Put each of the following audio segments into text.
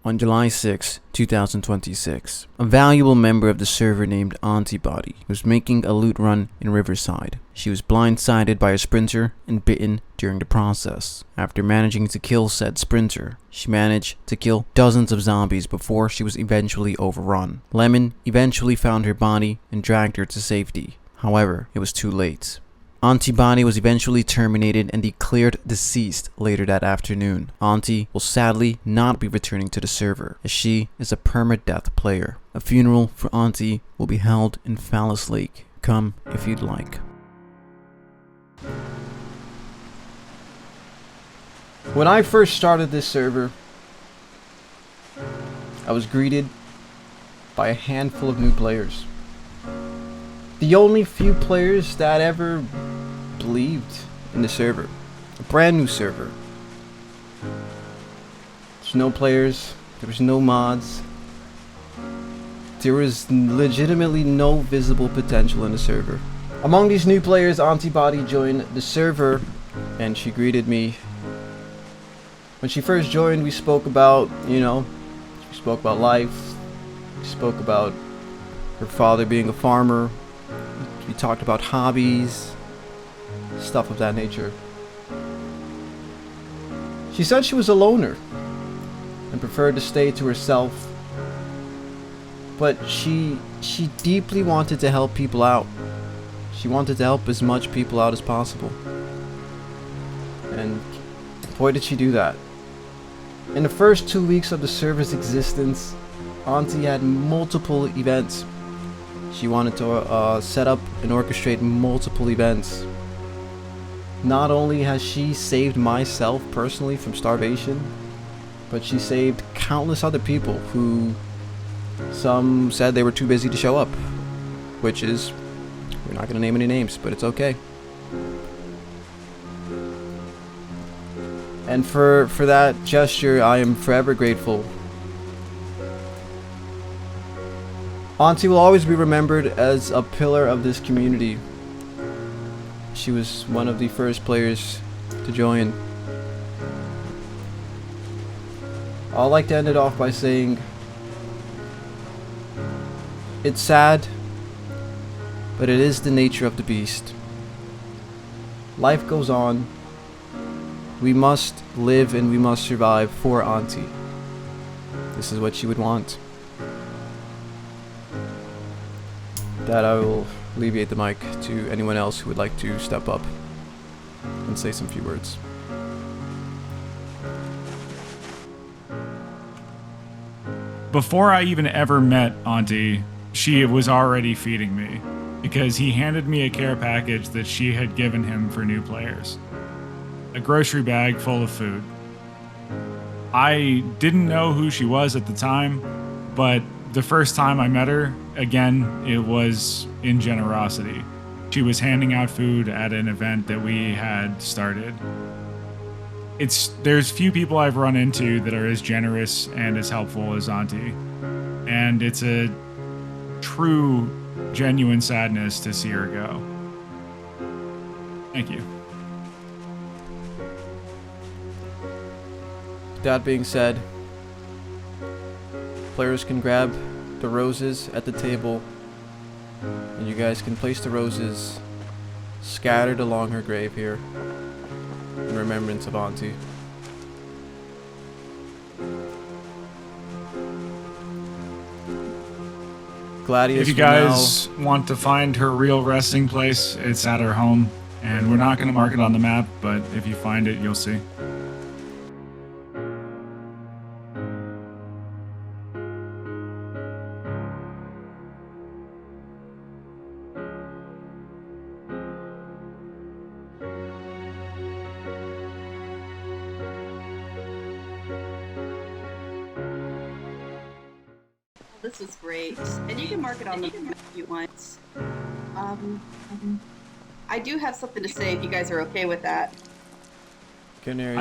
On July 6, 2026, a valuable member of the server named Auntiebody was making a loot run in Riverside. She was blindsided by a sprinter and bitten during the process. After managing to kill said sprinter, she managed to kill dozens of zombies before she was eventually overrun. Lemon eventually found her body and dragged her to safety. However, it was too late. Auntiebody was eventually terminated and declared deceased later that afternoon. Auntie will sadly not be returning to the server, as she is a permadeath player. A funeral for Auntie will be held in Phallus Lake. Come if you'd like. When I first started this server, I was greeted by a handful of new players. The only few players that ever believed in the server. A brand new server. There's no players, there was no mods. There was legitimately no visible potential in the server. Among these new players, Auntiebody joined the server and she greeted me. When she first joined, we spoke about, we spoke about life. We spoke about her father being a farmer. We talked about hobbies, stuff of that nature. She said she was a loner and preferred to stay to herself, but she deeply wanted to help people out. She wanted to help as much people out as possible. And boy did she do that. In the first 2 weeks of the server's existence, Auntie had multiple events. She wanted to set up and orchestrate multiple events. Not only has she saved myself personally from starvation, but she saved countless other people who some said they were too busy to show up. Which is, we're not going to name any names, but it's okay. And for that gesture, I am forever grateful. Auntie will always be remembered as a pillar of this community. She was one of the first players to join. I'd like to end it off by saying, it's sad, but it is the nature of the beast. Life goes on. We must live and we must survive for Auntie. This is what she would want. That I will alleviate the mic to anyone else who would like to step up and say some few words. Before I even ever met Auntie, she was already feeding me because he handed me a care package that she had given him for new players. A grocery bag full of food. I didn't know who she was at the time, but the first time I met her, again, it was in generosity. She was handing out food at an event that we had started. There's few people I've run into that are as generous and as helpful as Auntie. And it's a true, genuine sadness to see her go. Thank you. That being said, players can grab the roses at the table, and you guys can place the roses scattered along her grave here in remembrance of Auntie. Gladius, if you guys want to find her real resting place, it's at her home, and we're not going to mark it on the map, but if you find it, you'll see. This was great, and you can mark it on the map if you want. I do have something to say if you guys are okay with that. Canary.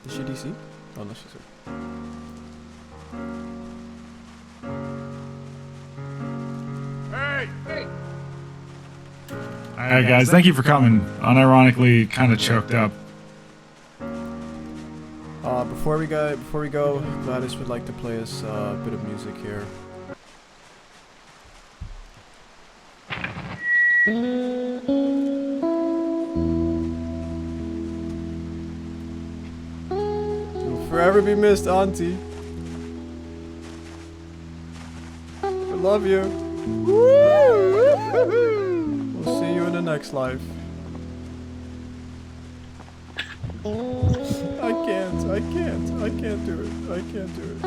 Is she DC? Oh no, she's here. Alright guys, thank you for coming. Unironically kind of choked up. Before we go, Gladys would like to play us a bit of music here. You'll forever be missed, Auntie. I love you. We'll see you in the next life. I can't do it. I can't do it.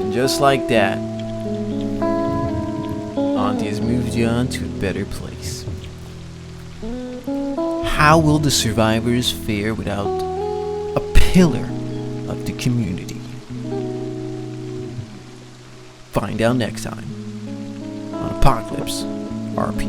And just like that, Auntie has moved you on to a better place. How will the survivors fare without a pillar of the community? Find out next time on Apocalypse RP.